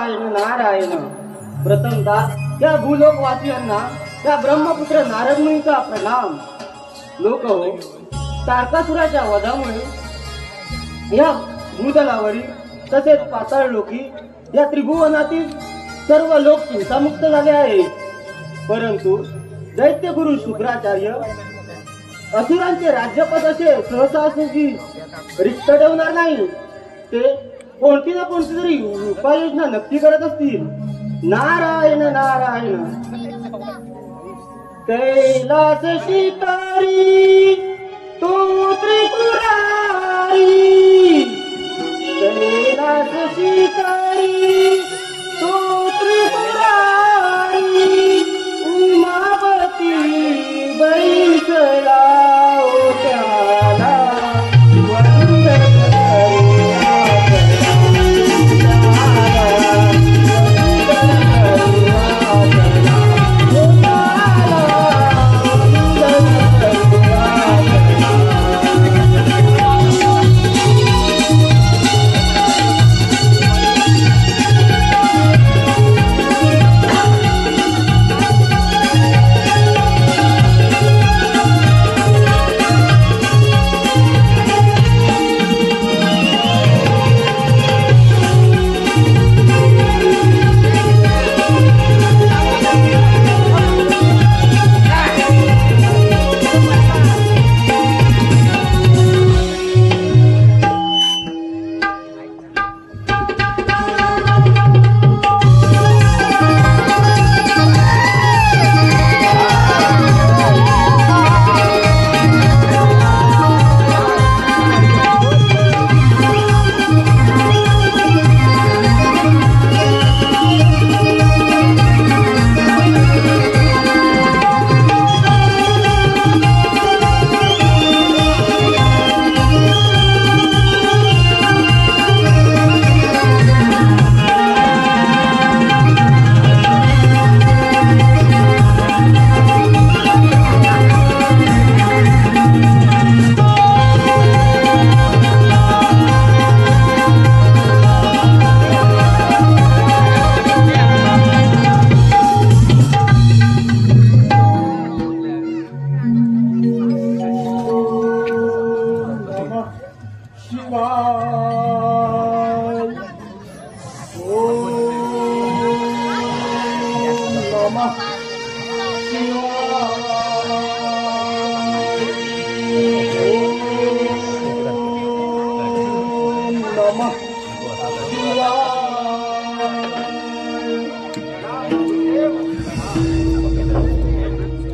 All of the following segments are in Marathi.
नारायण नारायण. प्रथमतः त्या भूलोकवासियांना त्या ब्रह्मपुत्र नारद मुनीचा प्रणाम. लोक हो, तारकासुराच्या वधामुळे या भूतलावरील तसेच पाताळ लोकी या त्रिभुवनातील सर्व लोक चिंतामुक्त झाले आहेत. परंतु दैत्यगुरु शुक्राचार्य असुरांचे राज्यपद असे सहसा रिक्त ठेवणार नाही. ते कोणती ना कोणती तरी उपाययोजना नक्की करत असतील. नारायण नारायण. कैलास शिकारी तू त्रिपुरारी, कैलास शिकारी तू त्रिपुरारी, उमापती बैसला त्याला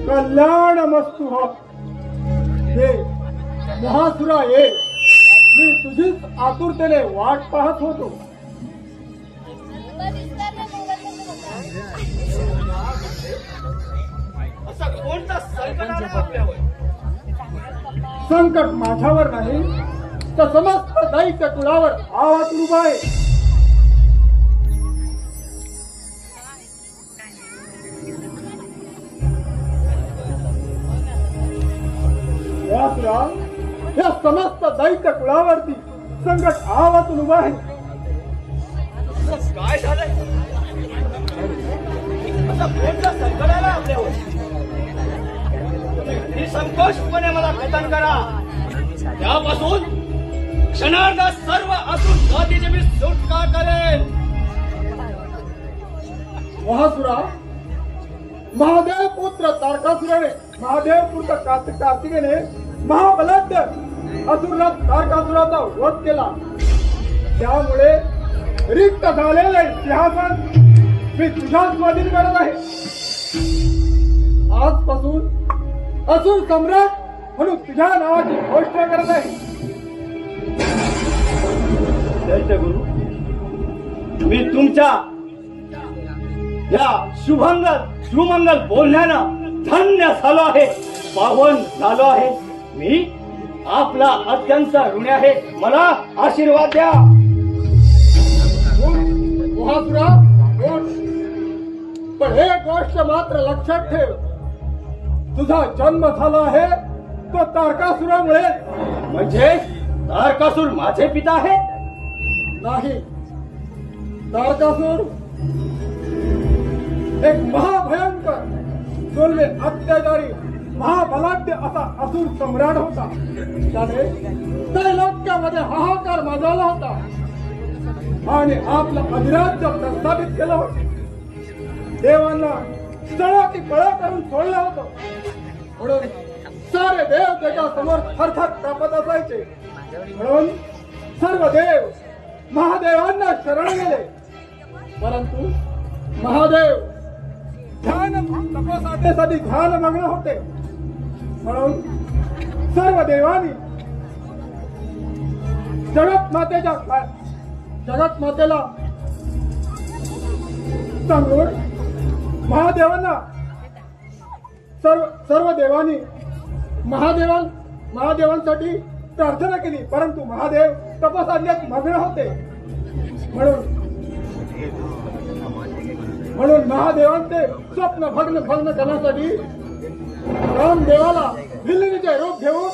कल्याणमस्तु. हे महासुरा ये, मी तुझीच आतुरतेने वाट पाहत होतो. संकट माझ्यावर नाही तर समस्त दैत्य कुळावर आवाज उभा आहे. या समस्त दैत्य कुळावरती संकट आवातून उभा आहे. काय झालंय? कोणता संकट आला आपल्यावर? निसंकोचपणे मला कथन करा. त्यापासून क्षणार्धात सर्व असून जातीची मी सुटका करेन. महासुरा, महादेव पुत्र तारकासुराने महादेव पुत्र कार्तिकेने महाबलाढ्य असुरराज तारकासुराचा वध केला. त्यामुळे रिक्त झालेले सिंहासन मी तुझ्या स्वाधीन करत आहे. आजपासून असुर सम्राट म्हणून तुझ्या नावाची घोषणा करत आहे. दैत्यगुरु, मी तुमच्या या सुमंगल बोलण्यानं धन्य झालो आहे, पावन झालो आहे. मी आपला अत्यंत ऋणी आहे. मला आशीर्वाद द्या. महासुरा, पण एक गोष्ट मात्र लक्षात ठेव. तुझा जन्म झाला आहे तो तारकासुरामुळे. म्हणजे तारकासुर माझे पिता आहे? नाही, तारकासुर एक महाभयंकर जुलमी अत्याचारी महाबलाढ्य असा असुर सम्राट होता. त्याने त्रैलोक्यामध्ये हाहाकार माजवला होता आणि आपलं अधिराज्य प्रस्थापित केलं होतं. देवांना सळाची पळा करून सोडलं होतं. म्हणून सारे देव त्याच्या समोर थरथर कापत असायचे. म्हणून सर्व देव महादेवांना शरण गेले. परंतु महादेव ध्यान तपसाधनेसाठी ध्यानमग्न होते. म्हणून सर्व देवांनी जगत मातेला सांगून महादेवांना सर्व देवांनी महादेवांसाठी प्रार्थना केली. परंतु महादेव तपसाधनेत मग्न होते. म्हणून महादेवांचे स्वप्न भग्न करण्यासाठी रामदेवाला भिल्लीचे रूप घेऊन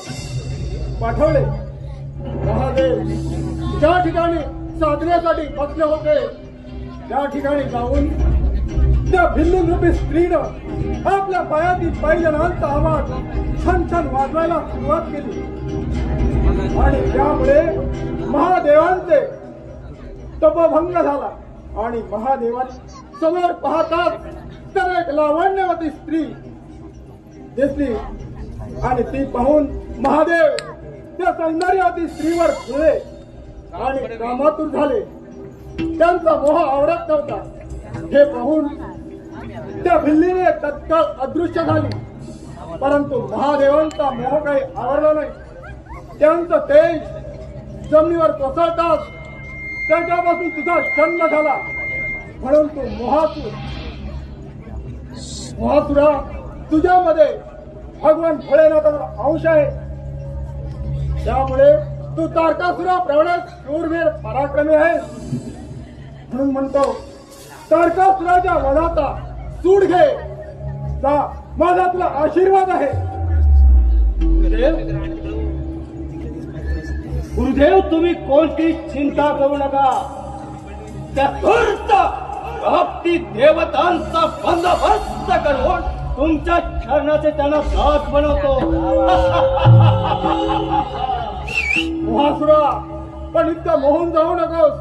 पाठवले. महादेव ज्या ठिकाणी साधनेसाठी बसले होते त्या ठिकाणी जाऊन त्या भिल्ली रूपी स्त्रीनं आपल्या पायातील पैजणांचा आवाज छान छान वाजवायला सुरुवात केली. आणि त्यामुळे महादेवांचे तपभंग झाला. आणि महादेवाने समोर पाहतात तर एक लावण्यवती स्त्री दिसली. आणि ती पाहून महादेव त्या सौंदर्यवती स्त्रीवर खुळले आणि कामातूर झाले. त्यांचा मोह आवडत नव्हता. हे पाहून त्या भिल्लीने तत्काळ अदृश्य झाली. परंतु महादेवांचा मोह काही आवडला नाही. त्यांचं तेज जमिनीवर कोसळताच त्याच्यापासून तुझा जन्म झाला. म्हणून तू मोहासुरा तुझ्यामध्ये भगवान भोलेनाथाचा अंश आहे. त्यामुळे तू तारकासुराप्रमाणे शूरवीर पराक्रमी आहेस. म्हणून म्हणतो तारकासुराच्या वधाचा सूड घे. माझा तुला आशीर्वाद आहे. गुरुदेव तुम्ही कोणती चिंता करू नका. त्या धूर्त भक्ती देवतांचा बंदोबस्त करून तुमच्या चरणाचे त्यांना दास बनवतो. महासुरा पण इतकं मोहून जाऊ नकोस.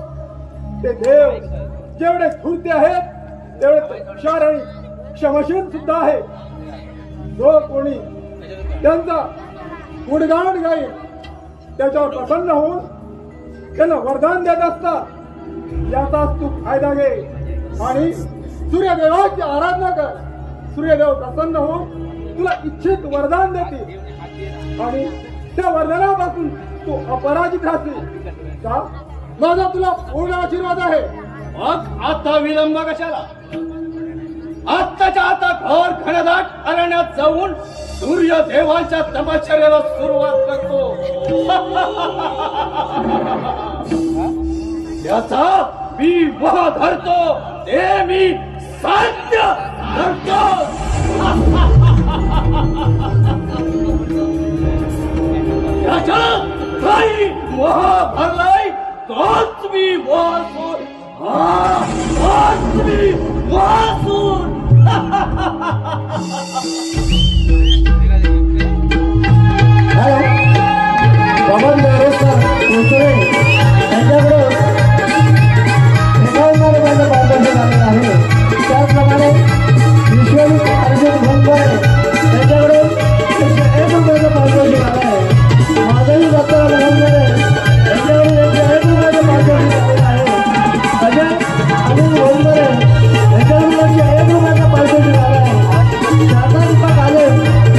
ते देव जेवढे धूर्त आहेत तेवढे हुशार आणि क्षमशील सुद्धा आहे. जो कोणी त्यांचा गुणगान गाईल त्याच्यावर प्रसन्न होऊन त्यांना वरदान देत असतात. याचाच तू फायदा घे आणि सूर्यदेवाची आराधना कर. सूर्यदेव प्रसन्न होऊन तुला इच्छित वरदान देतील आणि त्या वरदानापासून तू अपराजित राहतील. का माझा तुला पूर्ण आशीर्वाद आहे. मग आता विलंब कशाला. आत्ताच्या आता घोर घनदाट अरण्यात जाऊन सूर्यदेवांच्या तपश्चर्याला सुरुवात करतो. याचा मी वह धरतो ते मी साध्य करतो. याच्या काही मोह भरलाय तोच मी वासून. तोच मी वासून. बाबा आहे. त्याचप्रमाणे विश्वजित अर्जुन भंगरे त्यांच्याकडून 101 रुपयाचं पारितोषिक आलं आहे. माधवी दत्त भंगरे यांच्याकडून 101 रुपयाचं पारितोषिक आलेलं आहे. अजय अनिल भंगरे यांच्याकडून 101 रुपयाचं पारितोषिक आलं आहे. शारदा दीपक आले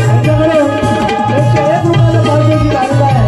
यांच्याकडून 101 रुपयाचं पारितोषिक आलेलं आहे.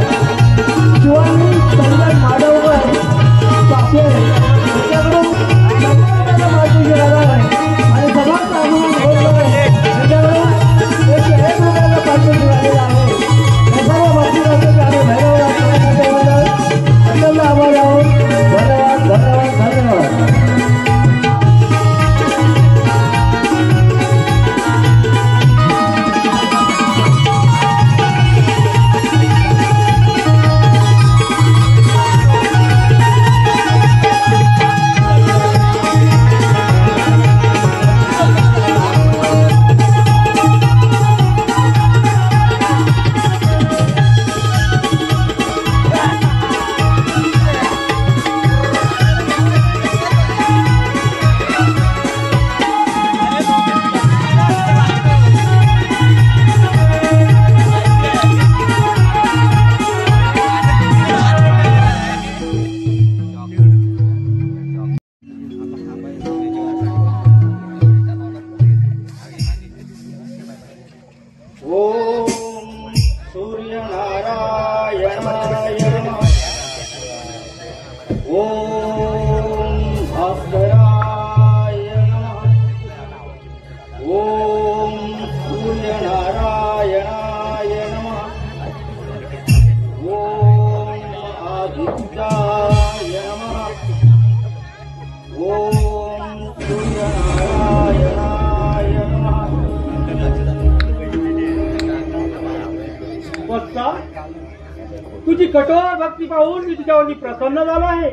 तुझी कठोर भक्ती पाहून मी तुझ्यावरती प्रसन्न झालो आहे.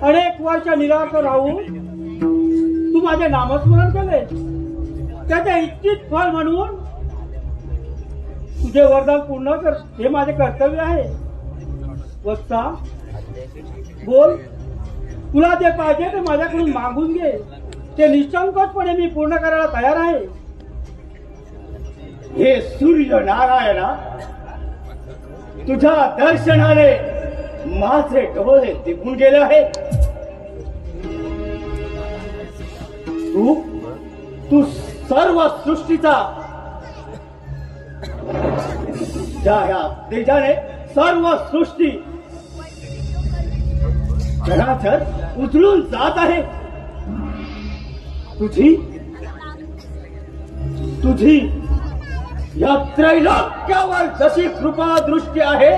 अनेक वर्ष निराकार राहून तू माझे नामस्मरण केले, त्याचे इच्छित फळ म्हणून तुझे वरदान पूर्ण कर, हे माझे कर्तव्य आहे. वत्सा, बोल, तुला जे पाहिजे ते माझ्याकडून मागून घे, ते निसंकोचपणे मी पूर्ण करायला तयार आहे. हे सूर्य नारायणा, तुझ्या दर्शनाने माझे डोळे दिपून गेले आहेत. तू सर्व सृष्टीचा ज्या तेजाने सर्व सृष्टी चराचर उजळून जात आहे. तुझी या त्रैलोक्यावर जशी कृपा दृष्टी आहे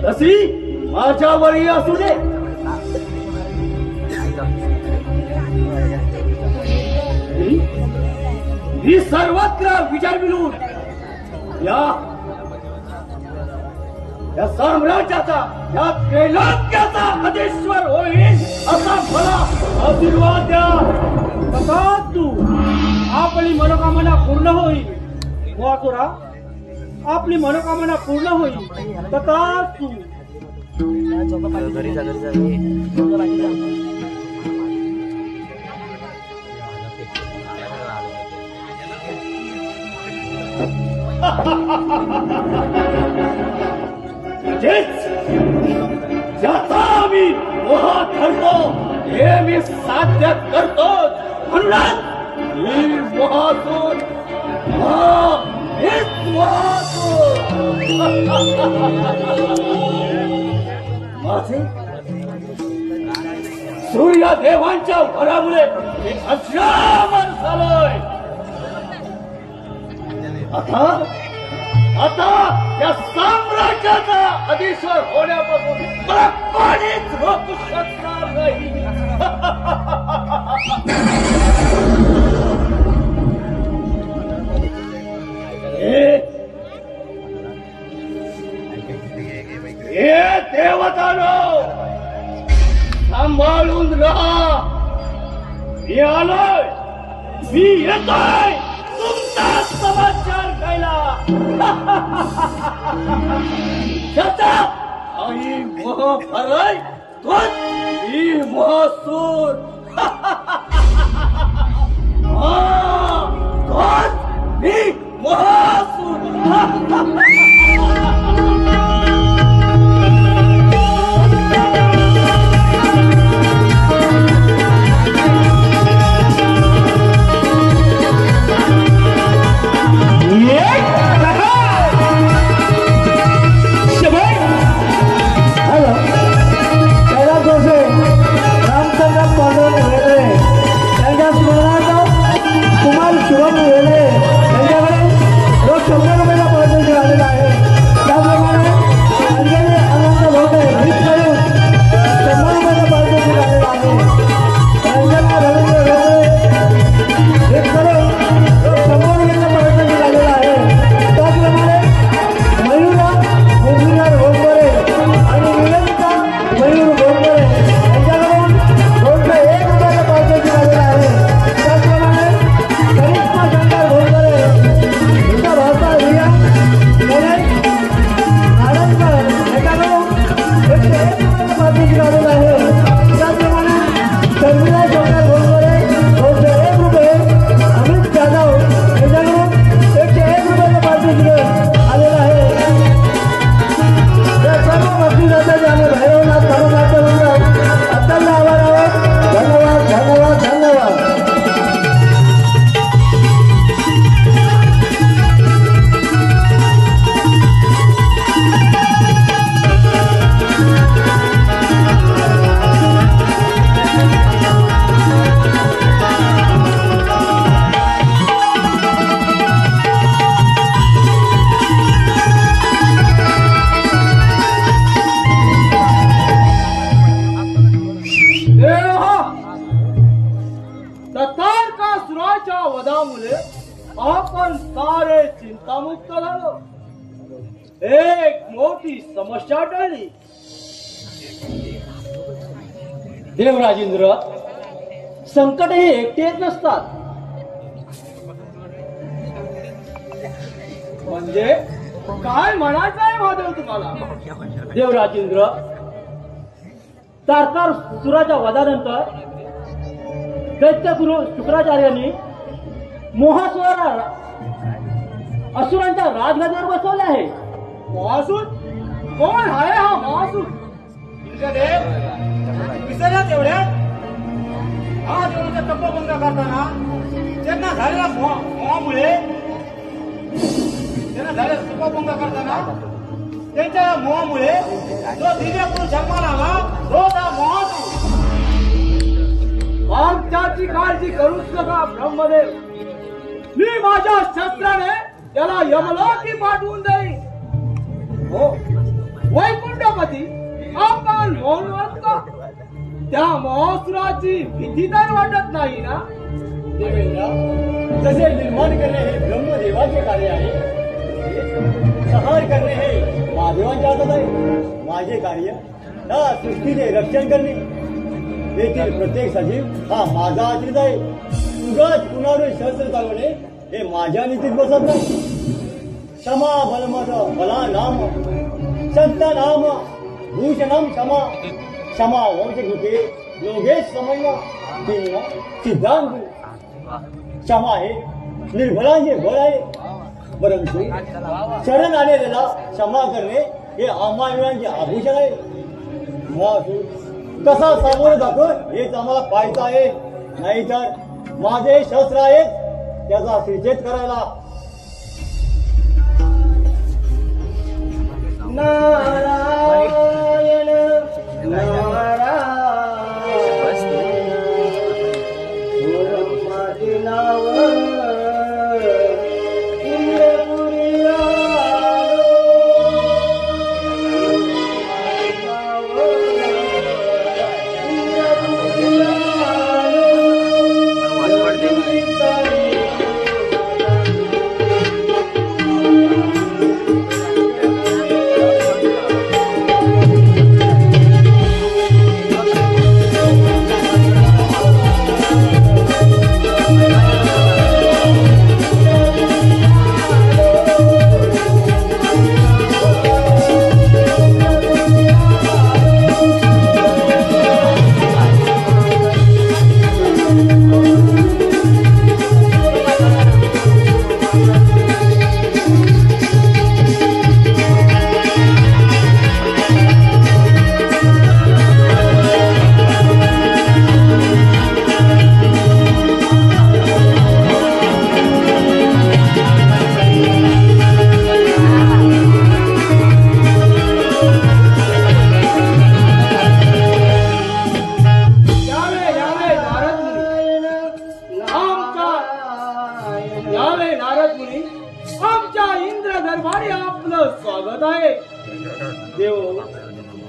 तशी माझ्यावरही असू दे. मी सर्वत्र विजय मिळून या साम्राज्याचा, या त्रैलोक्याचा अधीश्वर होईल असा मला आशीर्वाद द्या. तू आपली मनोकामना पूर्ण होईल. वासुरा, आपली मनोकामना पूर्ण होईल. तथाच तू. ज्याचा मी मोह ठरतो हे मी साध्य करतो. म्हणूनच मी मोहातून माझे सूर्यदेवांच्या वरामुळे मी अश्रामर झालोय. आता या साम्राज्याचा अधीश्वर होण्यापासून मला कोणीच रोखू शकणार नाही. हे देवतानो, सांभाळून राहा. मी आलोय, मी येतोय तुमचा समाचार घ्यायला. आई मोह भराय तोच मी मोहसूर. तोच मी मोहसूर. वधामुळे आपण सारे चिंतामुक्त झालो. एक मोठी समस्या टळली. देवराजेंद्र, संकट हे एकटे येत नसतात. म्हणजे काय म्हणायचं आहे महादेव तुम्हाला? देवराजेंद्र, तारकार सुराच्या वधानंतर दैत्यगुरु शुक्राचार्यांनी मोहासुराला असुरांच्या राजगादीवर बसवले आहे. महासूर? कोण आहे हा महासूर? इंद्रदेव, विसरला तेवढ्या हा देवाचा तपोभंग करताना त्यांना झालेल्या मोहामुळे त्यांच्या मोहामुळे जो दिव्य पुरुष जन्माला आला तो त्या मोहातून. आमच्याची काळजी करूच नका ब्रह्मदेव. मी माझ्या शस्त्राने त्याला यमलोकी पाठवून देईन. हो, वैकुंठपती आपण म्हणून का त्या मोहासुराची भीती तर वाटत नाही ना? देवेंद्र, जसे निर्माण करणे हे ब्रह्मदेवाचे कार्य आहे, संहार करणे हे महादेवांच्या हातात आहे. माझे कार्य या सृष्टीचे रक्षण करणे. येथील प्रत्येक सजीव हा माझा आश्रित आहे. उगाच कुणावर शस्त्र चालवणे हे माझ्या नीतीत बसत नाही. क्षमा बलमद बला नाम संत नाम भूषणम क्षमा. क्षमा वंशकृते योगेश समन्वा किंवा सिद्धांत. क्षमा हे निर्भलांचे बळ आहे, परंतु शरण आलेल्याला क्षमा करणे हे आम्हावीरांचे आभूषण आहे. कसा सामोरं जातो हेच आम्हाला पाहायचं आहे. नाहीतर माझे शस्त्र आहेत त्याचा शिरछेद करायला. नारायण नारायण माझे नाव इंद्रपुरी आलो. इंद्रपुरी आलो.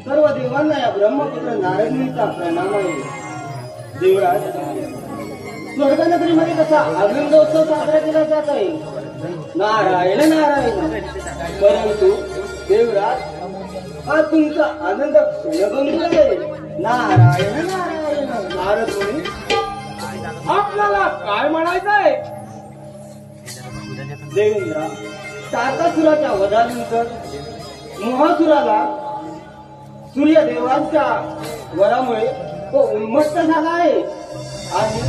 सर्व देवांना या ब्रह्मपुत्र नारदमुनीचा प्रणाम आहे. देवराज, स्वर्गनगरीमध्ये कसा आनंदोत्सव साजरा केला जात आहे. नारायण नारायण. परंतु देवराज, हा तुमचा आनंद क्षणभंगूर आहे. नारायण नारायण. नारदमुनी, आपल्याला काय म्हणायचं आहे? देवेंद्र, तारकासुराच्या वधानंतर मोहासुराला सूर्यदेवांच्या वरामुळे तो उन्मत्त झाला आहे आणि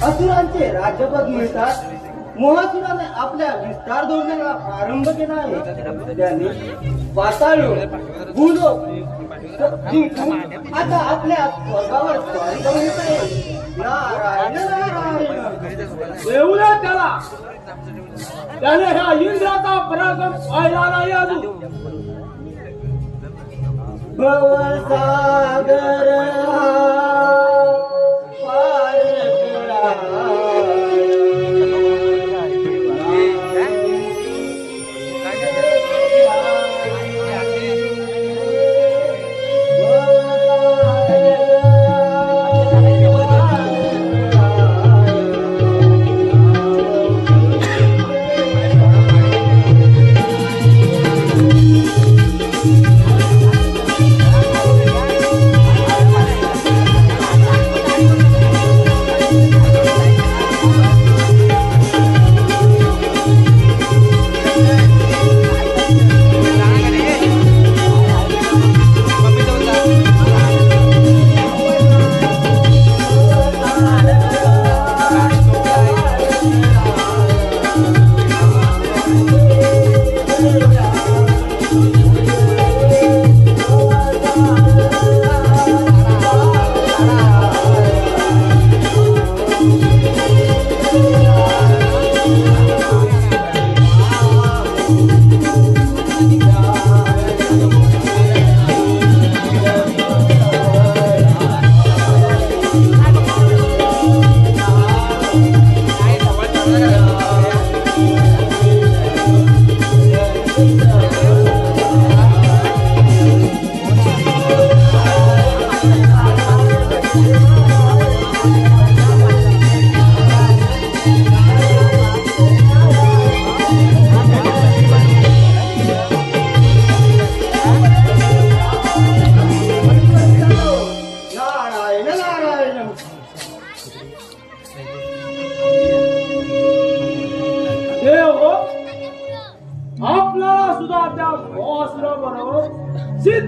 असुरांचे राज्यपद मिळतात. मोहासुराने आपल्या विस्तार धोरणाला प्रारंभ केला आहे. त्यांनी पाताळ भूलोक जिंकून आता आपल्या स्वर्गावर स्वारी करून येत आहे. नारायण नारायण. येऊ द्या त्याला. त्याने ह्या इंद्राचा पराक्रम पाहिला नाही अजून. भवसागर पार करा.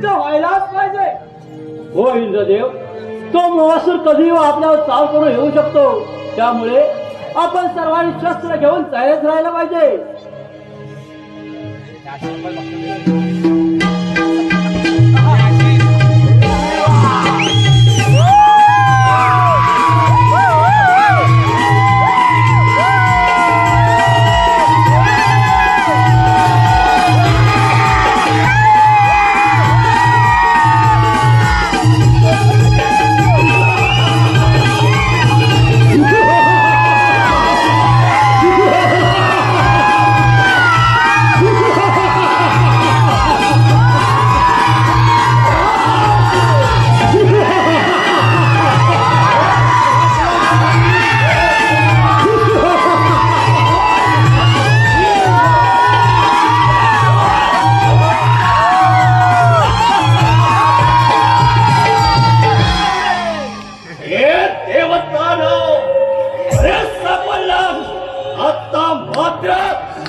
सिद्ध व्हायलाच पाहिजे. हो इंद्रदेव, तो मोहासूर कधी आपल्यावर चाल करून येऊ शकतो. त्यामुळे आपण सर्वांनी शस्त्र घेऊन तयारीत राहायला पाहिजे.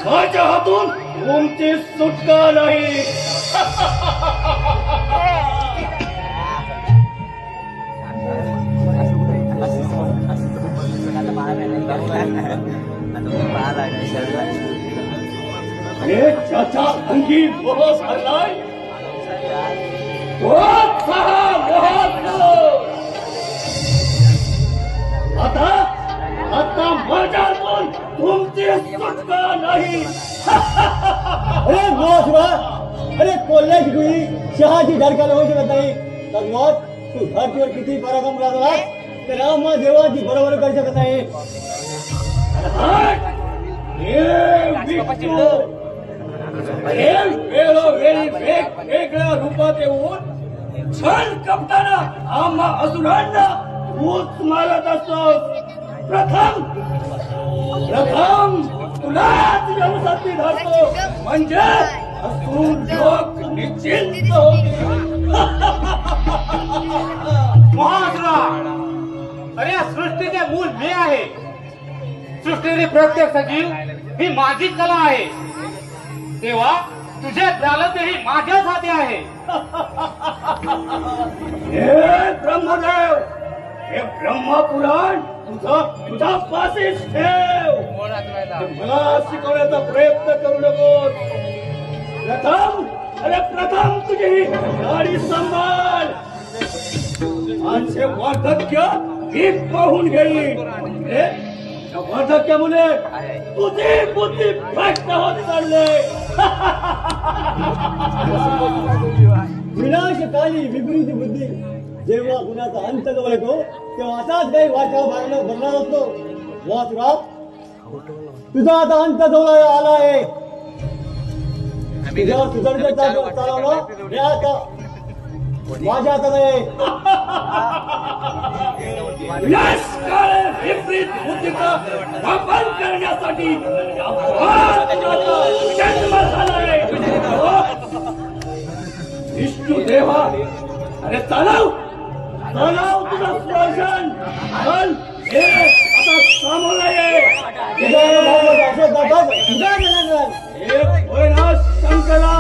माझ्या हातून तुमची सुटका नाही. हे ज्याच्या अंगी मोह भरलाय तोच सहा मोहात. आता माझ्या हातून तुमची सुटका नाही. अरे मोसुरा, अरे कोल्ह्याची गुळी शहाची धडकाला होऊ शकत नाही. तर मग तू धरतीवर किती पराक्रम राहणार तर रामा देवाची बरोबर करू शकत नाही. वेळोवेळी वेगवेगळ्या रूपात येऊन छळ कपताना आम्हा असुरांना तूच मारत असतोस. प्रथम तुलाच व्यवसाय धरतो म्हणजे असुर लोक निश्चिंत होतील. महासुरा, अरे या सृष्टीचे मूळ मी आहे. सृष्टीतील प्रत्येक सजीव ही माझी कला आहे. तेव्हा तुझे प्रालब्धही माझ्याच हाती आहे. हे ब्रह्मदेव, हे ब्रह्मपुराण तुझा पाशीच ठेव. मला शिकवण्याचा प्रयत्न करू नकोस. प्रथम तुझी ही गाडी सांभाळ. माझे वार्धक्य ही पाहून घेईल. त्या वार्धक्यामुळे तुझी बुद्धी भ्रष्ट होत चालले. विनाशकाली विपरीत बुद्धी जेव्हा गुणाचा अंत जवळ येतो तेव्हा असाच काही वाचा भरणार असतो. वासुरा, तुझा आता अंत जवळ आला आहे. तुझ्यावर सुधारित चालवणं हे आता माझ्या हातात आहे. विनाशकाळ विपरीत बुद्धीचा वापर करण्यासाठी जन्म झालाय. विष्णू देवा, अरे चालव तुझं स्पर्शन. हे आता सामोरं ये. हे होईना शंकरा.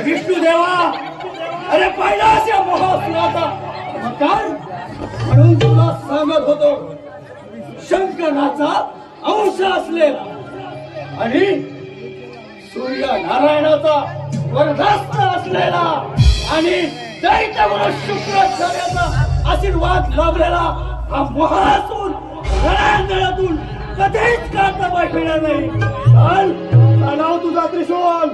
विष्णुदेवा, अरे पाहिलास या महासुराचा मकार. म्हणून तुला सांगत होतो, शंकराचा अंश असलेला आणि सूर्यनारायणाचा वर्धस्त असलेला आणि दैत्य शुक्राचार्याचा आशीर्वाद लाभलेला हा महासूर रणांगणातून कधीच काढता पाहिजे नाही. चालाव तुझा त्रिशूल.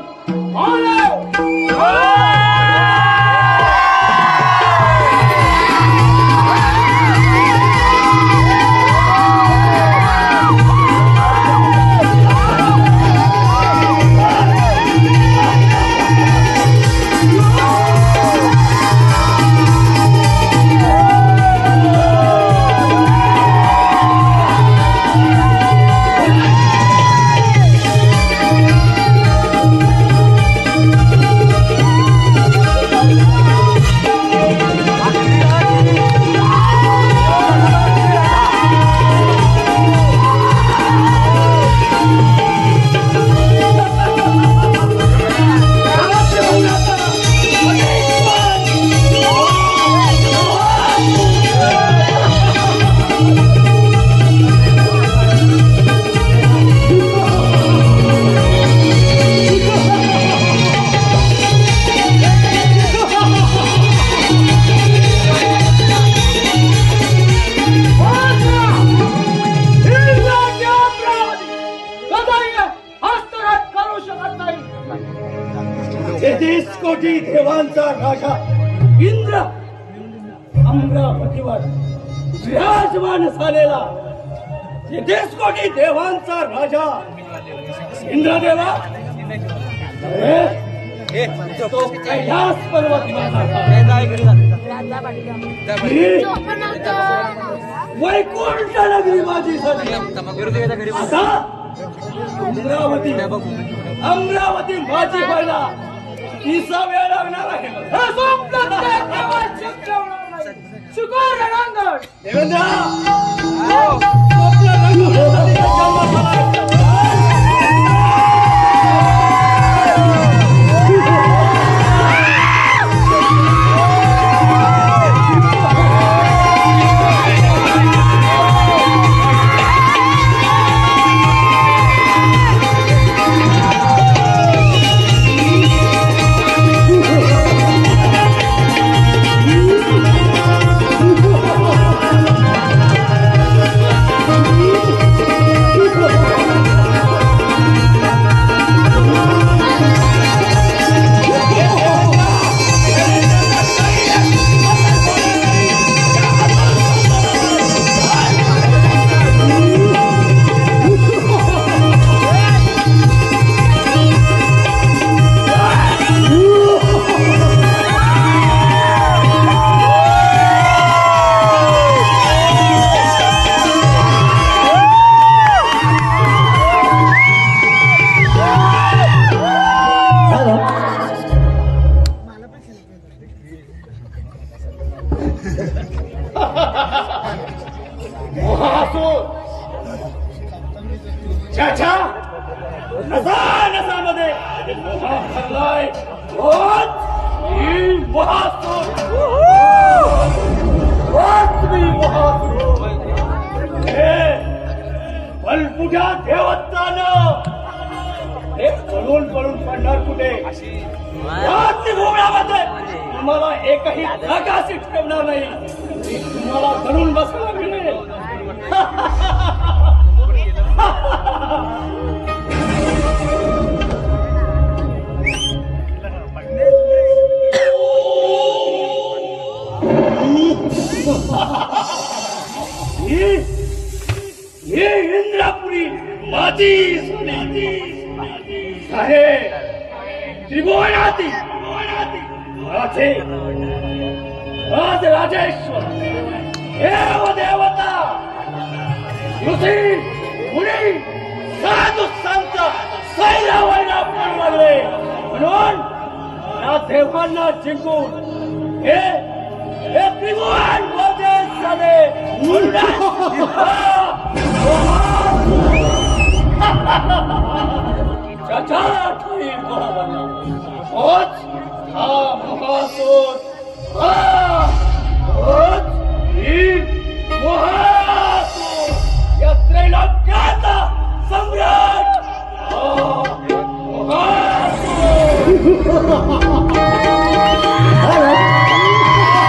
कोटी देवांचा राजा इंद्र अमरावतीवर विराजमान झालेला. कोटी देवांचा राजा इंद्रदेवा तो कैलास पर्वत वैकुंठ नगरी माझी झाली. आता अमरावती माझी व्हायला किसा वेळ लागणार आहे. देवेंद्र तुम्हाला एकही आकाशी ठेवणार नाही. तुम्हाला धरून बसला मिळेल. ही इंद्रापुरी माझी आहे. त्रिभुवनाती माझे राज राजेश्वर देव देवता ऋषी मुनी साधू संत सैरा वैरा पण लागले. म्हणून या देवांना जिंकून हे त्रिभुवन माझे झाले. चाचा हा महासूर महासूर या त्रैलोक्याचा सम्राट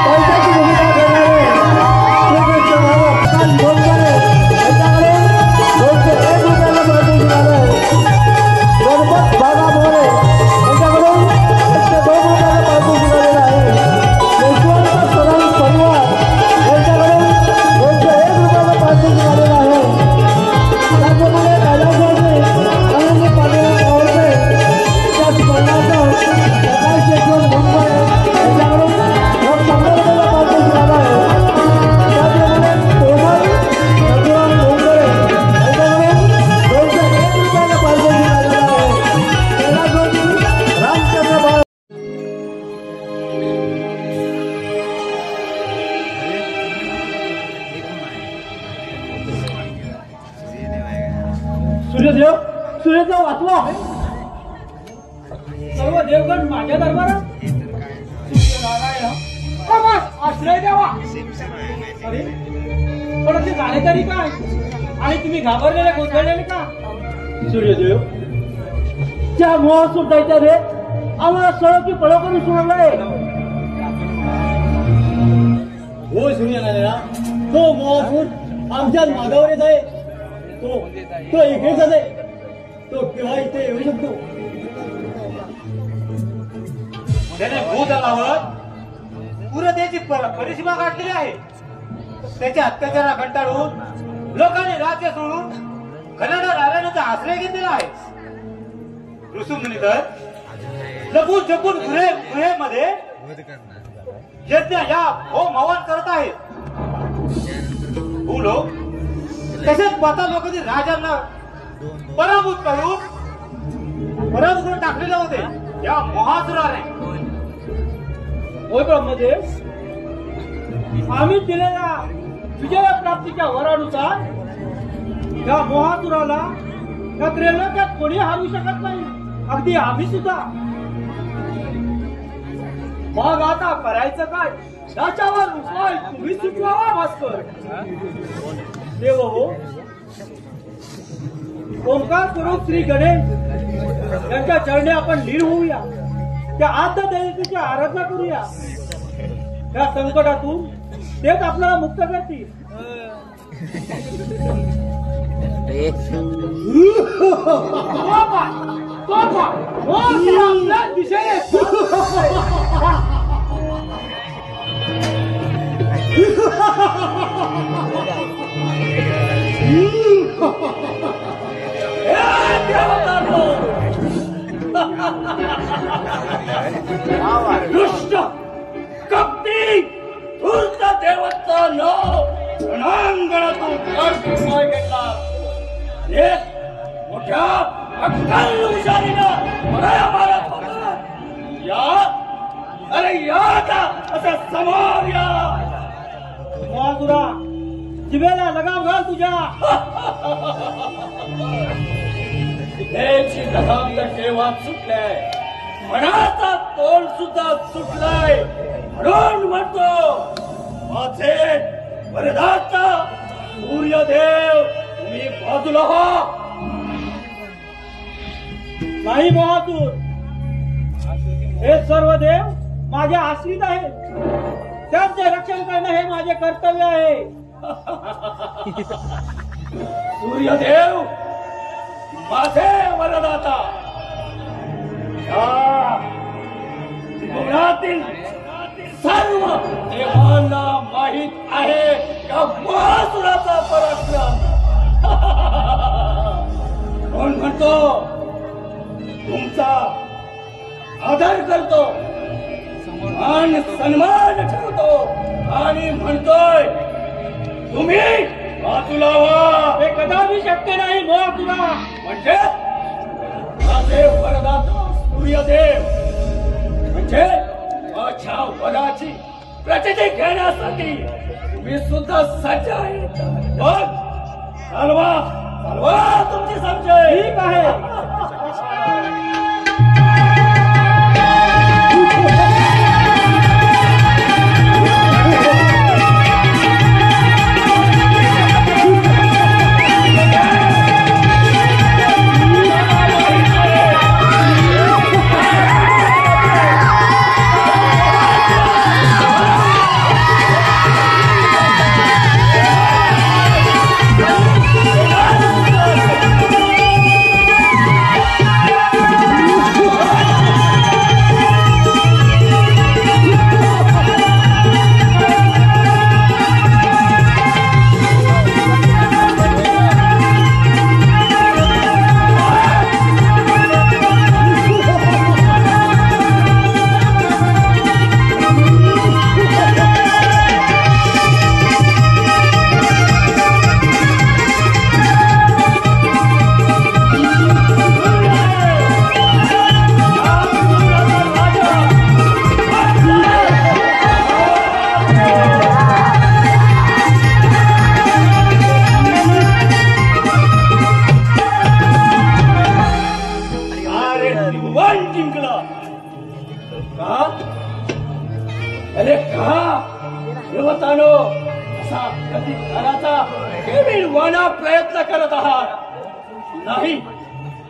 पैशाची भूमिका करणारे श्रीकृष्ण भगवान भोंगरे यांच्याकडे 201 रुपयाला पारितोषिक आलंय. गणपत बाबा मोरे यांच्याकडून 102 रुपयाला पारितोषिक आलेलं आहे. यशवंत सराई परिवार यांच्याकडून 201 रुपयाला पारितोषिक आलेलं आहे. त्याचप्रमाणे दादासाहेबने आनंद पाटील आवडते त्या स्पर्धाचं प्रकाश यशवंत भोंगरे यांच्याकडून 115 रुपयाला पारितोषिक आलं आहे. त्याचप्रमाणे कोमल रघुराम भोंगरे यांच्याकडून 201 रुपयाला पारितोषिक आलेलं आहे. कैलासवासी रामचंद्र बाळ सूर्यदेव सूर्यदेव वाचला सर्व देवगण माझ्या दरबारात आश्रय द्यावा. अरे पण ते झाले तरी काय आणि तुम्ही घाबरलेले गोंधळलेले का? सूर्यदेव त्या मोहासूर दैत्याने आम्हाला सळकी पळ करून सोडलाय. हो सूर्यनारायणा, तो महासूर आमच्याच मागावर येत आहे. तो इकडेच आहे. तो केव्हा इथे येऊ शकतो? त्याने भूतलावर पुरतेची परिसीमा गाठलेली आहे. त्याच्या अत्याचारा कंटाळून लोकांनी राज्य सोडून कन्नड राजाचा आश्रय घेतलेला आहे. ऋषुमुनी तर लपून छपून गुहेमध्ये यज्ञ या होम हवन करत आहेत. लोक तसेच पाताळ लोकांनी राजांना पराभूत करून टाकलेले होते या महासुराने. होय ब्रह्मदेव, आम्ही दिलेल्या विजय प्राप्तीच्या वरानुसार या मोहासुराला या त्रैलोक्यात कोणी हारू शकत नाही, अगदी आम्ही सुद्धा. मग आता करायचं काय? त्याच्यावर उपाय तुम्ही सुचवावा भास्कर. देव हो, ओंकार स्वरूप श्री गणेश यांच्या चरणी आपण लीन होऊया. त्या आद्य दैवतेची आराधना करूया. त्या संकटातून तेच आपल्याला मुक्त करतील. दिशेने दुष्ट कपटी धूर्त देवता नाव रणांगणातून पाय घेतला. मोठ्या अक्कल हुशारीनं मराया मारत होता. अरे या असं समोर या. महासुरा, जिभेला लगाम घाल तुझ्या. त्याची लगाम तर केव्हाच सुटलाय, मनाचा तोल सुद्धा सुटलाय. म्हणून म्हणतो माझे वरदाता सूर्यदेव, तुम्ही बाजूला हो. नाही महासूर, हे सर्व देव माझे आश्रित आहेत. त्यांचे रक्षण करणं हे माझे कर्तव्य आहे. सूर्यदेव माझे वरदाता, जीवनातील सर्व देवांना माहित आहे का महासुराचा पराक्रम. कोण म्हणतो तुमचा आदर करतो, मान सन्मान ठेवतो आणि म्हणतोय तुम्ही बाजूला व्हा. हे कदापि शक्य नाही महासुरा. म्हणजे माझे वरदाता सूर्यदेव म्हणजे माझ्या वराची प्रचिती घेण्यासाठी तुम्ही सुद्धा सज्ज आहे. मग चालवा चालवा तुमची संशय. ठीक आहे. अरे का देवतानो असा प्रतिकाराचा केविलवाना प्रयत्न करत आहात नाही.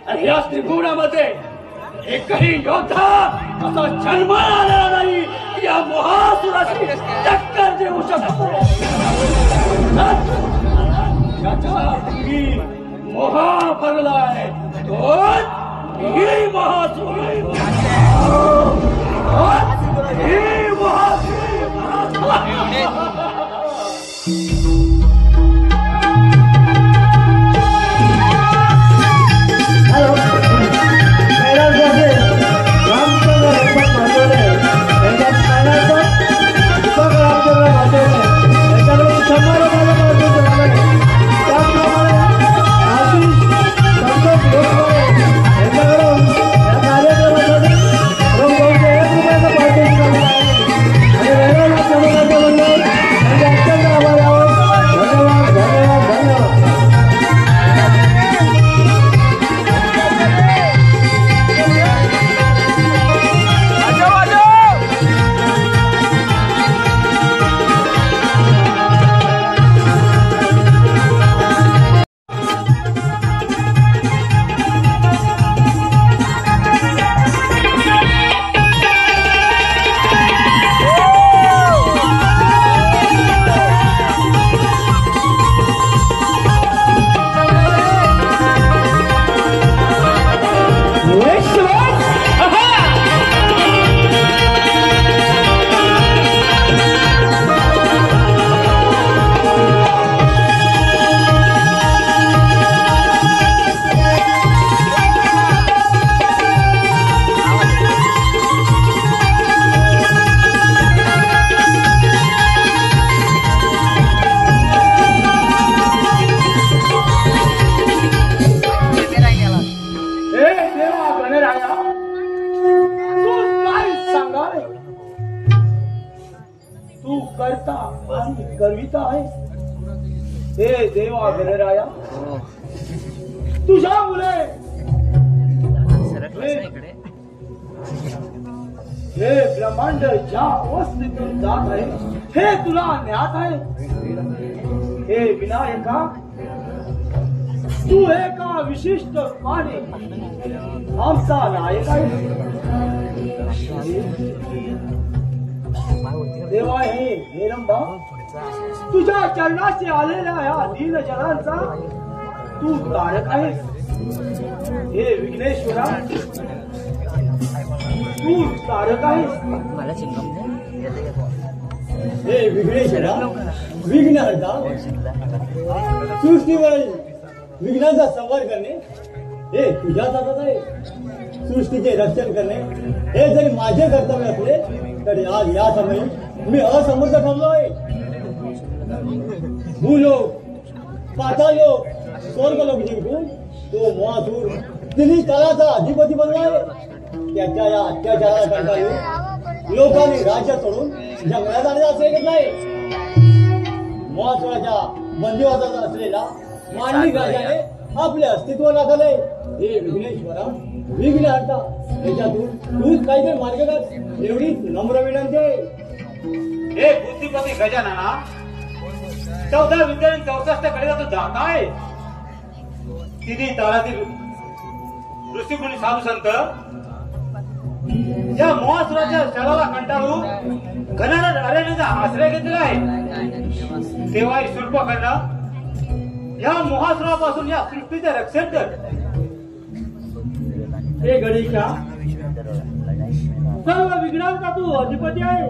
आणि या त्रिभुवनामध्ये एकही योद्धा असा जन्माला आलेला नाही की या महासुराची टक्कर देऊ शकतो. त्याच्या अंगी मोहा भरलाय तोच ही महासुर. ही महासुर. हॅलो कैलास जोशी रामचंद्र रेखत माधवले यांच्या पाण्याचं दीपक रामचंद्र माधवले यांच्याकडून समारोहाला माधव झाले. त्याचप्रमाणे आशिष संतोष लोकमाने यांच्याकडून या कार्यक्रमासाठी रोख 1 रुपयाचं पारितोषिक झालं आहे. आणि वेगवेगळ्या समाजाचे मंडळ यांचे अत्यंत आभार आहोत. धन्यवाद धन्यवाद धन्यवाद. तू करता आणि करविता आहे. हे देवा गणराया तुझ्या मुले हे ब्रह्मांड ज्या अवस्थेतून जात आहे हे तुला ज्ञात आहे. हे विनायका तू एका विशिष्ट काळी आमचा नायक आहे. देवा हे हेरंबा तुझ्या चरणाशी आलेल्या या दीन जनांचा तू तारक आहेस. हे विघ्नेश्वरा तू तारक आहेस. हे विघ्नेश्वरा विघ्नहर्ता सृष्टीवर विघ्नांचा संवार करणे हे तुझ्याच हातात आहे. सृष्टीचे रक्षण करणे हे जरी माझे कर्तव्य असले तरी आज या समयी मी असमर्थ ठरलो आहे. भूलोक पातालोक स्वर्गलोक जिंकून तो महासूर तिन्ही काळाचा अधिपती बनला आहे. त्याच्या या अत्याचाराला कंटाळून लोकांनी राज्य सोडून जंगलात जाण्याचा आश्रय घेतला आहे. महासुराच्या बंदिवासात असलेला मांडलिक राजाने आपले अस्तित्व दाखवले. हे विघ्नेश्वरा विघ्नहर्ता त्याच्यातून तूच काहीतरी मार्ग कर एवढी नम्र विनंती आहे. हे बुद्धिपती गजानना 14 विद्यार्थी 64 कडे तू जात आहे. तिन्ही तारातील ऋषिमुनी साधू संत या मोहासुराच्या शळाला कंटाळून घनार अरण्याचा आश्रय घेतलेला आहे. तेव्हा शूर्पकर्ण या मोहासुरापासून या सृष्टीचे रक्षण कर. हे गणेशा सर्व विघ्नांचा तू अधिपती आहे.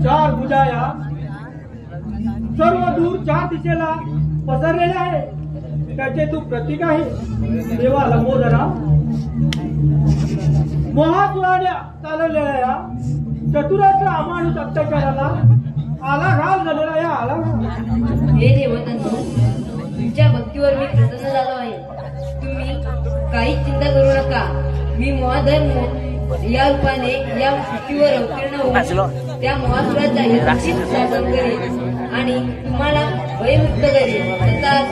4 भुजा या सर्व दूर 4 दिशेला पसरलेल्या आहे. त्याचे तू प्रतीक आहे. देवा लंबोदरा महासुराने चालवलेल्या या चतुरास्त्र अमानुष अत्याचाराला आलाघाल झालेला या आलाघाल. हे देवतांनो तुमच्या भक्तीवर मी प्रसन्न झालो आहे. तुम्ही काही चिंता करू नका. मी महाधर्म या रूपाने या पृथ्वीवर अवतीर्ण होऊन त्या महासुराचा यथोचित शासन करेन आणि तुम्हाला भयमुक्त करेन. तथाच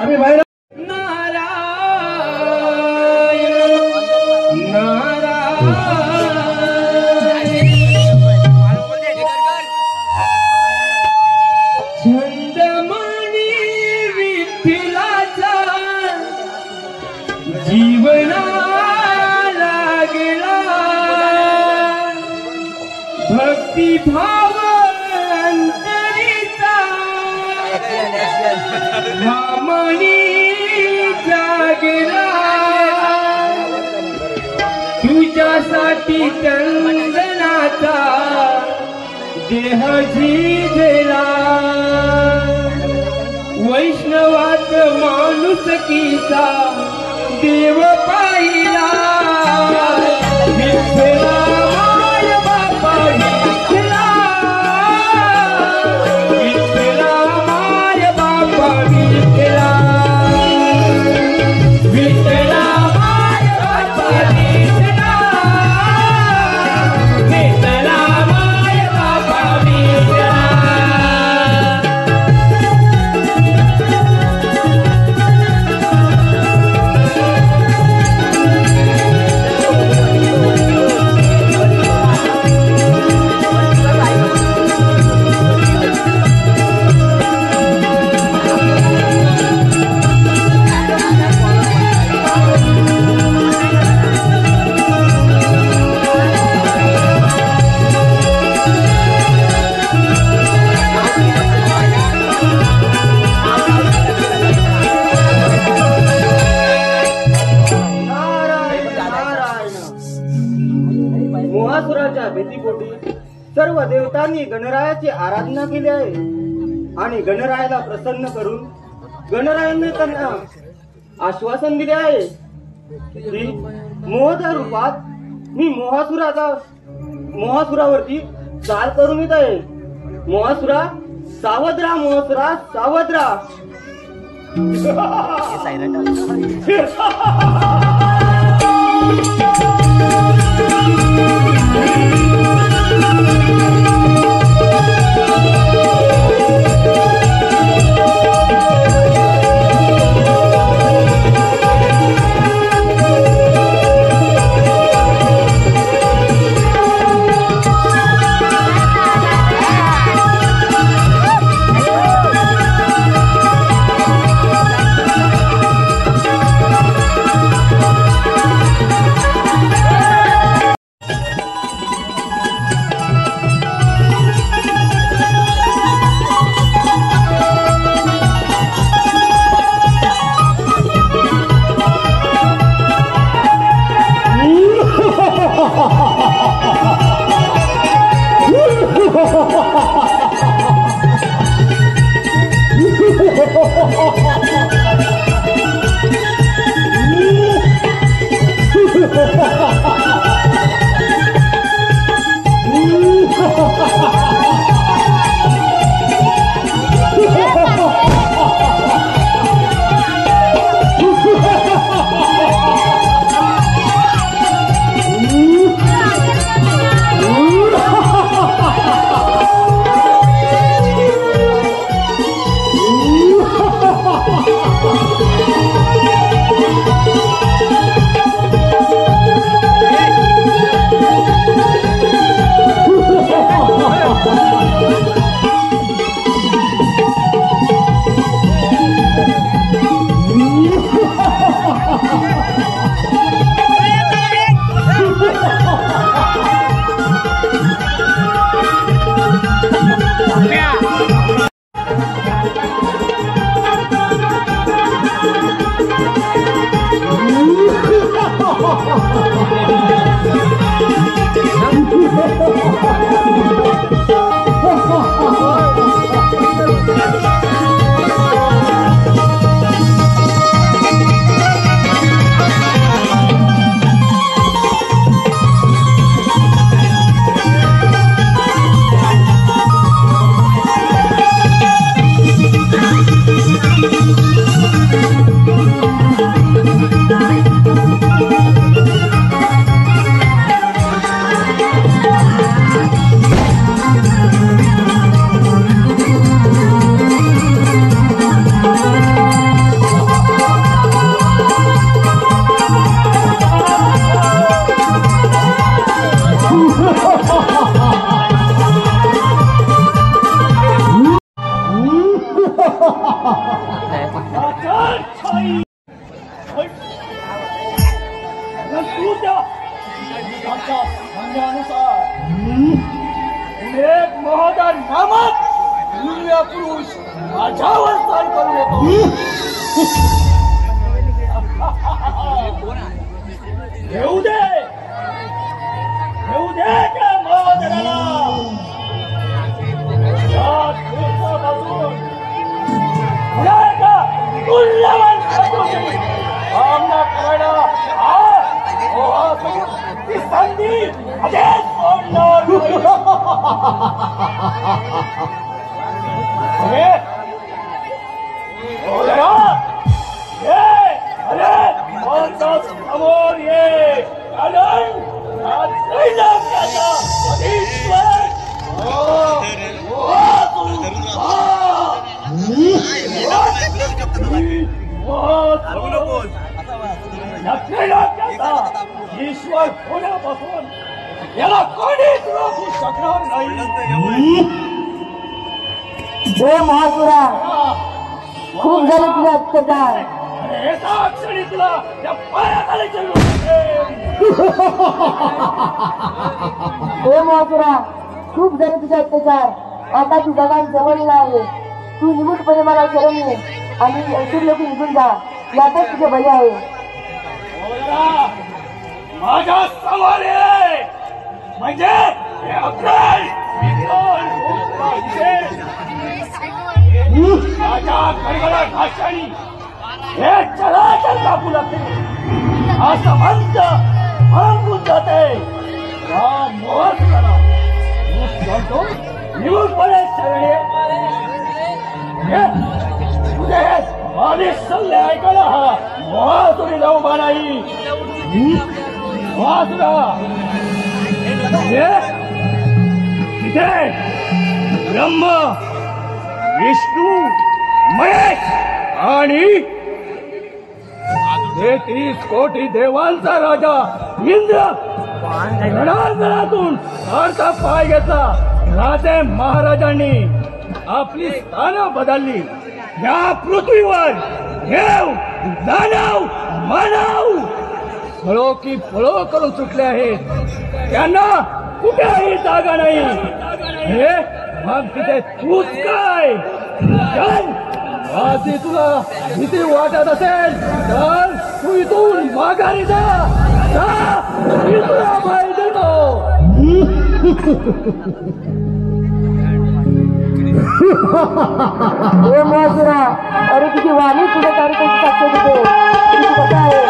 आम्ही बाहेर छंदमणी विठ्ठलाचा जीवना लागला भक्तिभाव अंतरीचा भामणी जागला तुझ्यासाठी चंदनाचा देह झिजला वैष्णवात माणुसकीचा देव पाहिला विठ्ठला माय बापा विठ्ठला विठ्ठला माय बापा विठ्ठला विठ्ठला माय बापा विठ्ठला विठ्ठला माय बापा विठ्ठला मोहासुराच्या भीतीपोटी सर्व देवतांनी गणरायाची आराधना केली आहे आणि गणरायाला प्रसन्न करून गणरायाने त्यांना आश्वासन दिले आहे की मोहच्या रूपात मी मोहासुरावरती चाल करून येत आहे. मोहासुरा सावध राहा, मोहासुरा सावध राहा. महोदय नामक दिव्य पुरुष माझ्यावर चाल करून येतो. येऊ दे त्या महोदयाला. या दिवसापासून पुन्हा एका तुल्यवान शत्रूशी सामना करायला ती संधी अजेच सोडणार समोर ये. कारण ईश्वर होण्यापासून याला कोणीच रोखू शकणार नाही. हे महासुरा खूप झाले तुझे अत्याचार. एका क्षणी तुला त्या पायाखाली चढून हे महासुरा खूप झाले तुझे अत्याचार. आता तू जगात जवळला आहे. तू निमूटपणे मला शरण ये आणि असुर लोक निघून जा. यातच तुझे बळी आहे. माझ्या समोर ये. म्हणजे माझ्या गडगडा घाशाणी हे चलाचल कापू लागते. असं म्हणत म्हणून जाते निवडपणे शरणे. तुझे माझे सल्ले ऐकायला हा महासुरी जाऊ नाही. महासुरा तिथे ब्रह्म विष्णू महेश आणि 33 कोटी देवांचा राजा इंद्र घरातून फारसा पाय घेतला. राजे महाराजांनी आपली स्थानं बदलली. या पृथ्वीवर देव दानव मानव फळो की फळो करून सुटले आहेत. त्यांना कुठेही जागा नाही. हे मग तिथे तूच काय. आधी तुला भीती वाटत असेल तर तू इथून माघारी जा. मी तुला माहिती देतो. हे महासुरा अरे तुझी वाणी तुझ्या कार्यक्रमाची साक्ष देते. तुझी कथा आहे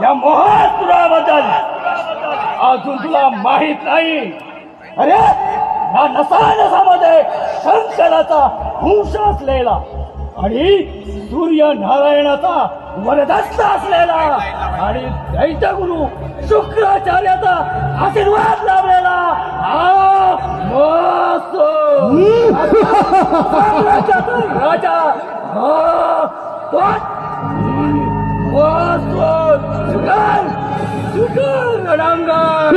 या महासुराबद्दल अजून तुला माहित नाही. अरे या नसानसामध्ये शंकराचा अंश असलेला आणि सूर्य नारायणाचा वरदस्त असलेला आणि दैत्यगुरु शुक्राचार्याचा आशीर्वाद लाभलेला राजा रणांगण.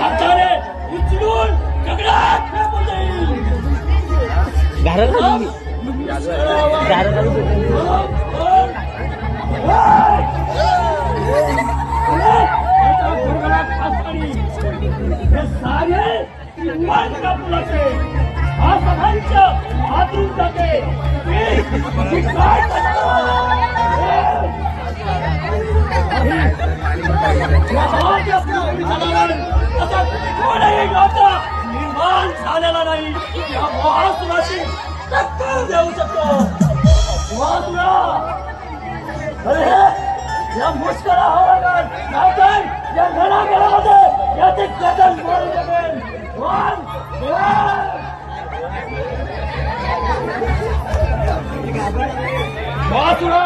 हाताने उचलून दगडात फेकून देईल. हे सारे मन कापुलाचे हा सगळ्यांच्या हातून जाते. मी काय निर्माण झालेला नाही. या महासुराची टक्कर देऊ शकतो. महासुरा अरे या मुश्किला हवा नाहीतर या घडाघडामध्ये याचे कदम मारू शकेल. महासुरा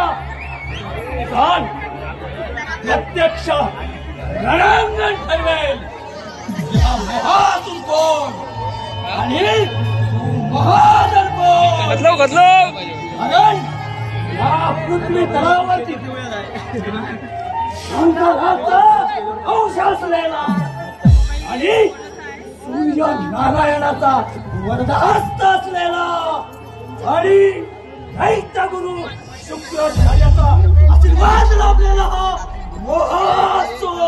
प्रत्यक्ष रणांगण ठरवेल. या महातून कोण आणि महादर कोण. कारण या पृथ्वी तलावावरती शंकराचा अंश असलेला आणि सूर्य नारायणाचा वरदहस्त असलेला आणि दैत्य गुरु शुक्राचार्याचा आशीर्वाद लाभलेला हा महासुर.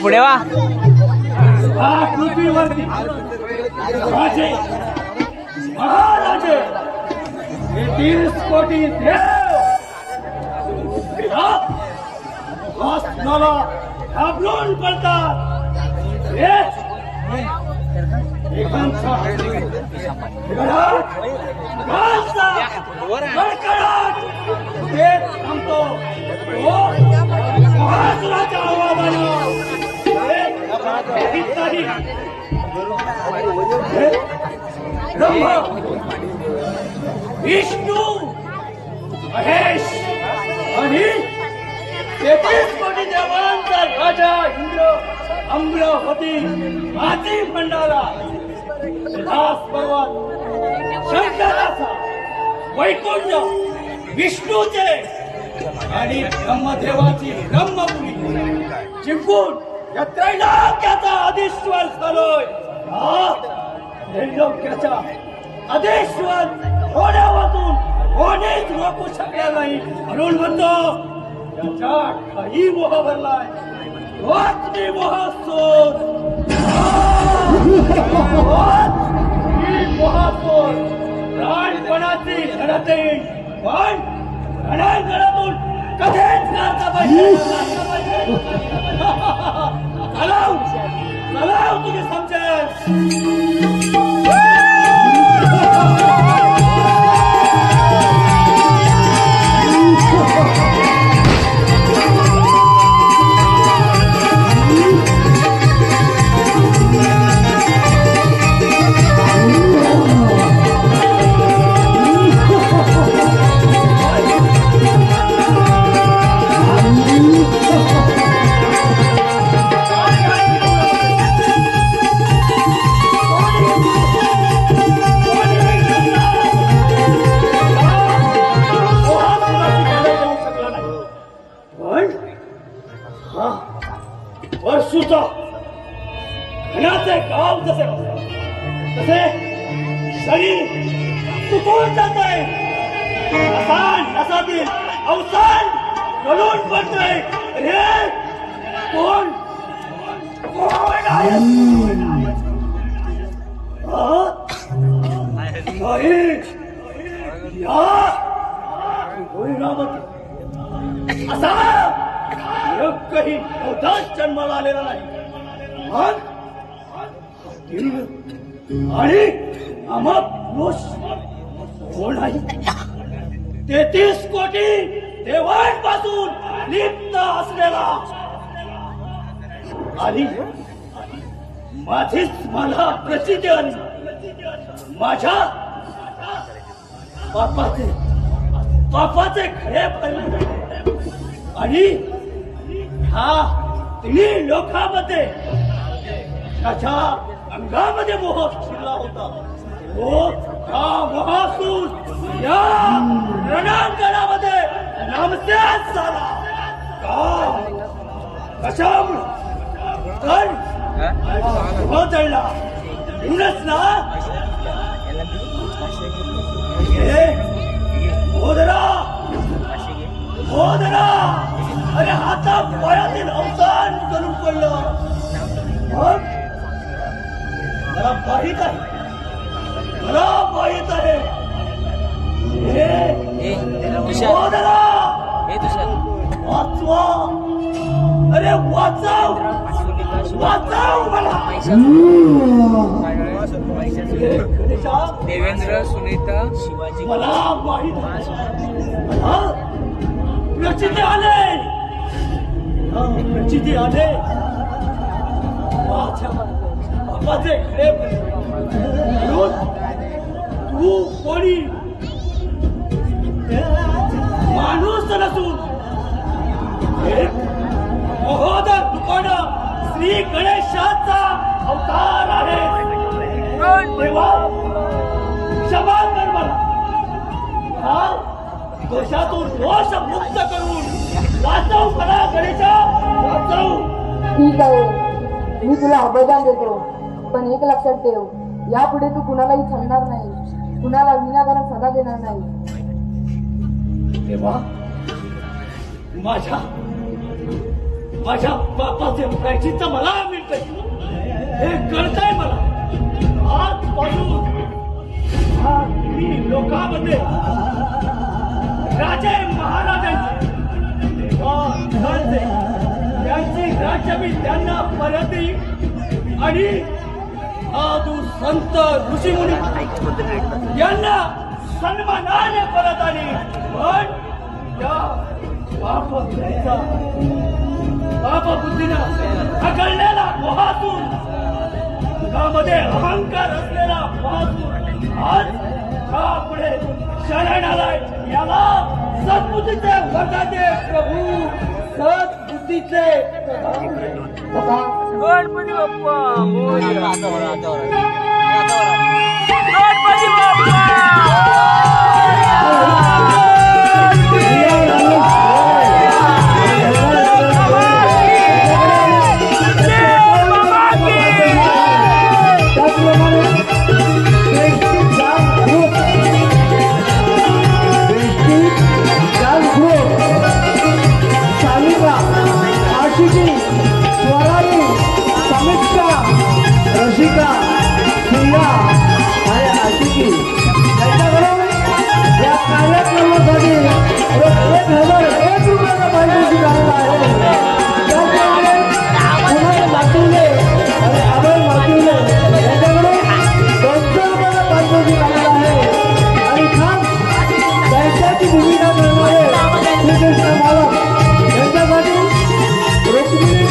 पुढे वा. पृथ्वीवरती राजे महाराजे 30 कोटी देव घाबरून पडतात. एकांचा थांबतो. महासुराच्या आवाजानं ब्रह्मा विष्णू महेश आणि 33 कोटी देवांचा राजा इंद्र अमरावती माती मंडाला कैलास पर्वत शंकराचा वैकुंठ विष्णूचे आणि ब्रह्मदेवाची ब्रह्मपुरी जिंकून या त्रैलोक्याचा अधीश्वर झालोय. त्रैलोक्याचा अधीश्वर होण्यावाचून कोणीच रोखू शकले नाही. म्हणून म्हणतो त्याच्या काही मोह भरलाय. तोच मी महासुर. महासुर प्राणपणाची लढत येईल पण रणांगणातून कधीच करता पाहिजे. चलाव तुम्ही समजेल. मातीचा घनाचे गाव जसे तसे शरीर तुटून जात आहे. नसातील अवसान गळून पडतोय. अरे कोण असा एकही अवधान जन्माला आलेला नाही. आणि आम्हा पुरुष कोण आहे? 33 कोटी देवांपासून लिप्त असलेला आणि माझीच मला प्रचिती आली. माझ्या पापाचे खरे परिणाम आणि हा तिन्ही लोकांमध्ये त्याच्या अंगामध्ये मोह शिरला होता. तो हा महासूर या रणांगणामध्ये नामशेष झाला. कशामुळे तर जळला म्हणूनच ना. मोदरा अरे हाता पायातील अवसान करून पडलं. मला माहित आहे, मला माहित आहे. मोदरा वाचवा, अरे वाचव, वाचव मला. देवेंद्र सुनीता शिवाजी मला माहित आहे. प्रचिती आले, प्रचिती आले. माझ्या बापाचे खरे म्हणून तू कोणी माणूस नसून एक महोदर दुकान श्री गणेशाचा अवतार आहे. देवा क्षमा कर मला. दोषातून दोष मुक्त करून वाचव मला गणेशा, वाचव. ठीक आहे, मी तुला अभयदान देतो, पण एक लक्षात ठेव, यापुढे तू कुणालाही छळणार नाही, कुणाला विनाकारण सजा देणार नाही. तेव्हा माझ्या बापाचे प्रायश्चित्त मला मिळतंय हे कळतंय मला. आजपासून लोकांमध्ये राजे महाराजांचे त्यांची राज्य मी त्यांना परत देईन आणि साधू संत ऋषीमुनी यांना सन्मानाने परत आली. पण या पापबुद्धीनं अकळलेला मोहातून, त्यामध्ये अहंकार असलेला मोहातून आज हा पुढे शरण आलाय. याला सद्बुद्धीचे वरदाने प्रभू, सद्बुद्धीचे गणपती बाप्पा मोरया. गणपती बाप्पा रसिका प्रिया आणि आशिकी त्यांच्याकडून या कार्यक्रमासाठी 1,001 रुपयाचा पारितोषिक आलेला आहे. त्याचप्रमाणे कुमार मातुले आणि अभय मातुले यांच्याकडून 200 रुपयाचा पारितोषिक आलेला आहे. आणि खास त्यांच्याची भूमिका करणारे श्रीकृष्ण मालक यांच्यासाठी रुक्मिणी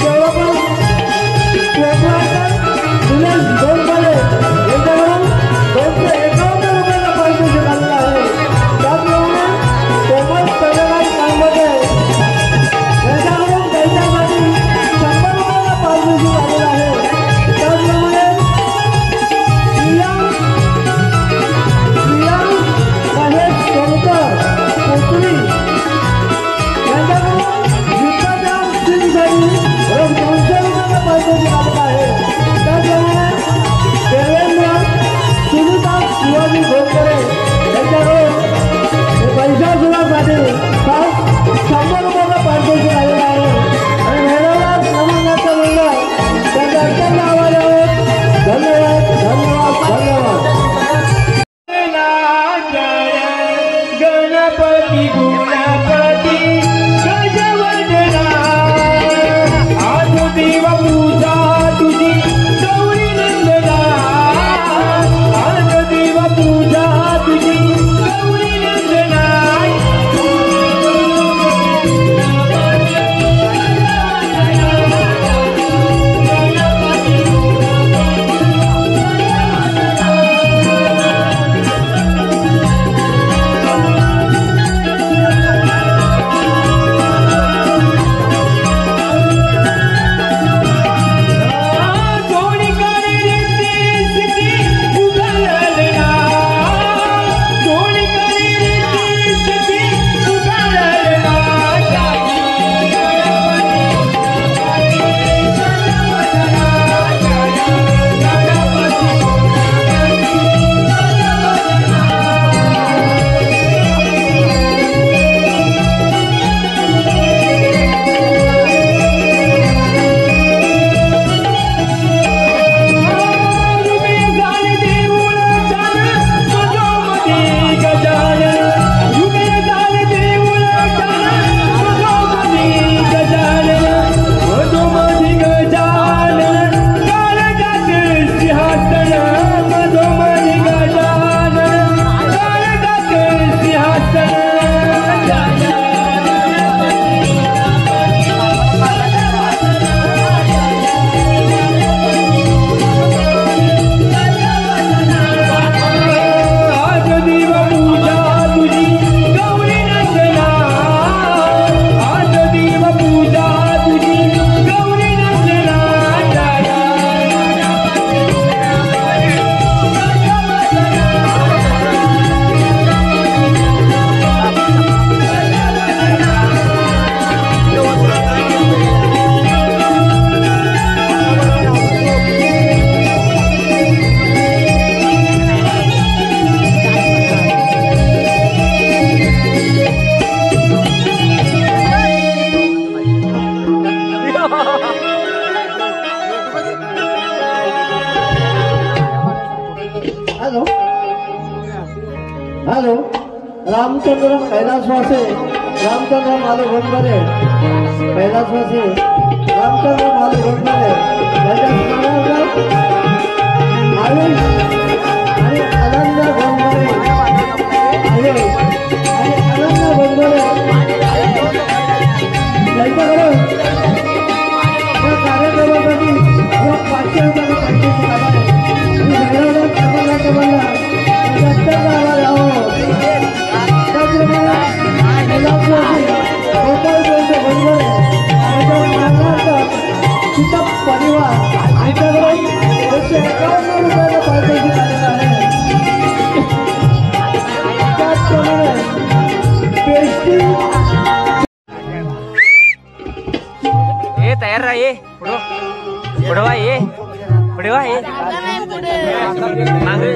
100 रुपयाचा पारितोषिक आलेलं आहे आणि मेहराला क्रमांकाचा नंबर त्यांच्या अत्यंत आवाज आहेत. धन्यवाद धन्यवाद धन्यवाद. गणपती गुणपती गजवदना आज देवा पूजा तुझी गौरी नंदना आज देवा पूजा तुझी गौरी नंदना हॅलो हॅलो रामचंद्र कैलासवासी रामचंद्र मालू गोंडरे कैलासवासी रामचंद्र मालू गोंडरे यांच्या स्मरणार्थ आयुष आणि अनंत गोंडरे आयुष आणि अनंत गोंडरे त्यांच्याकडून या कार्यक्रमासाठी 500 रुपयाचा पारितोषिक आला आहे. परिवार आमच्याकडे 151 रुपयाला पारितोषिक आलेलं आहे. त्याचप्रमाणे पेस्टी ये तयार रहा ये पुढवा ये पुढवा ये मागे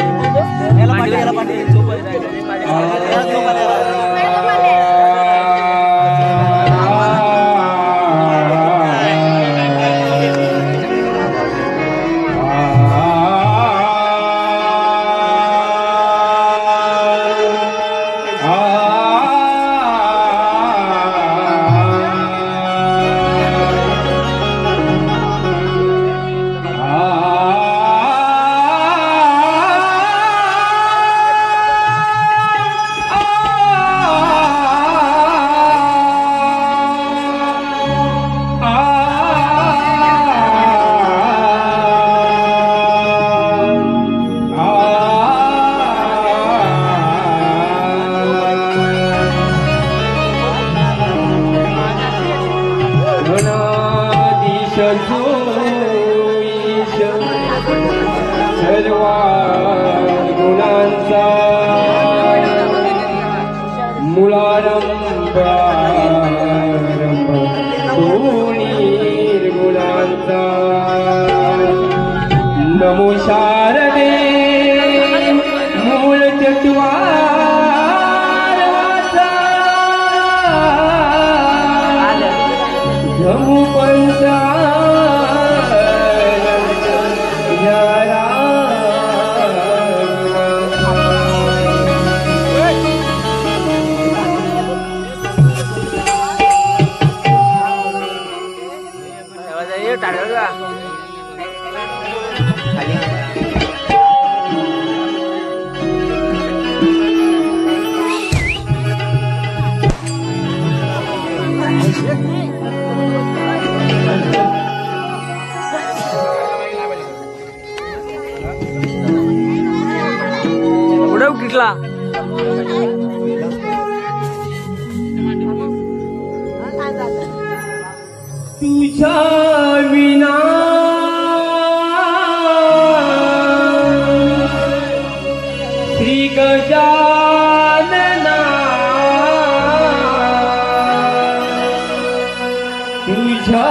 नमो शारदे मूल चत्वार उडव किटला तुझ्या विना श्री गजानना तुझ्या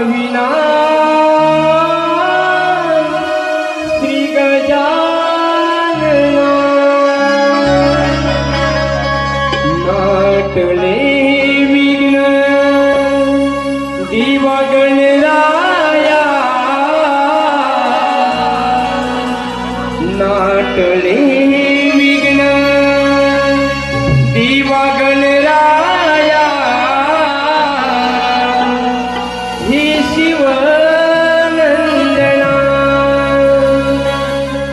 विना श्री गजानना नाटले विघ्न दिवा गणराया नाटले विघ्न दिवा गणराया हे शिवनंदना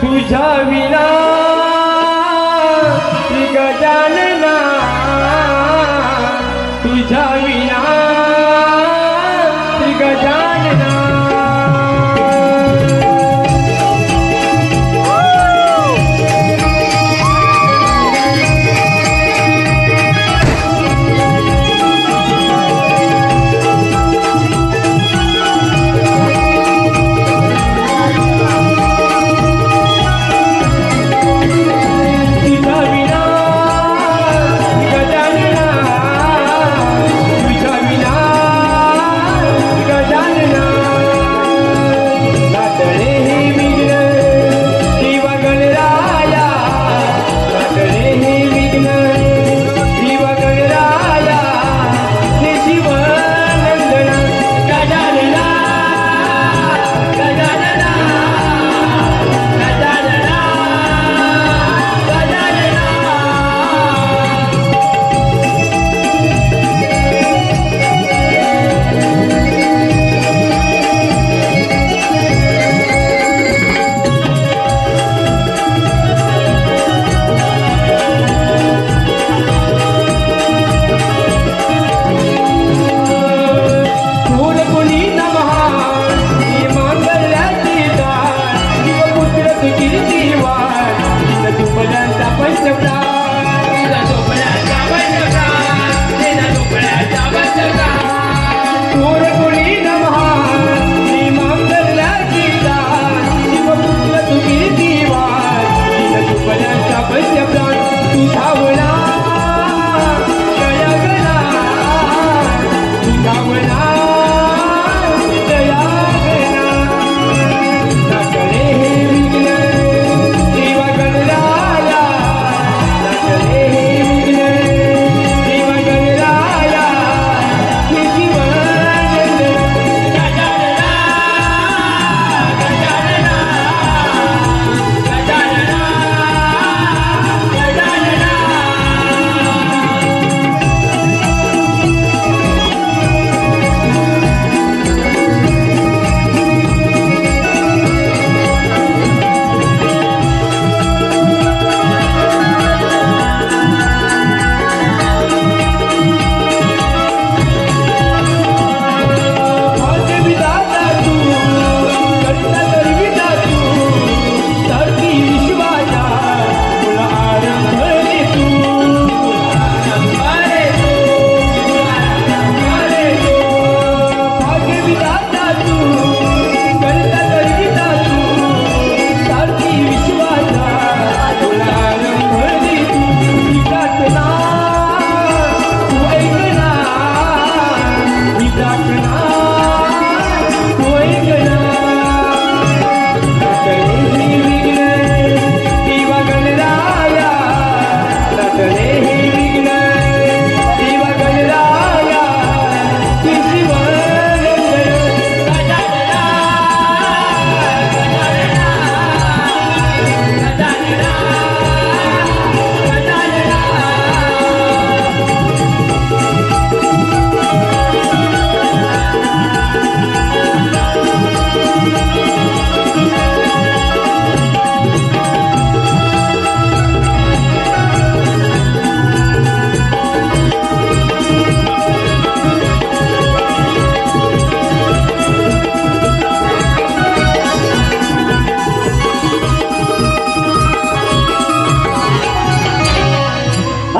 तुझ्या विना श्री गजानना तुझ्या विना श्री गजानना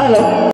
हॅलो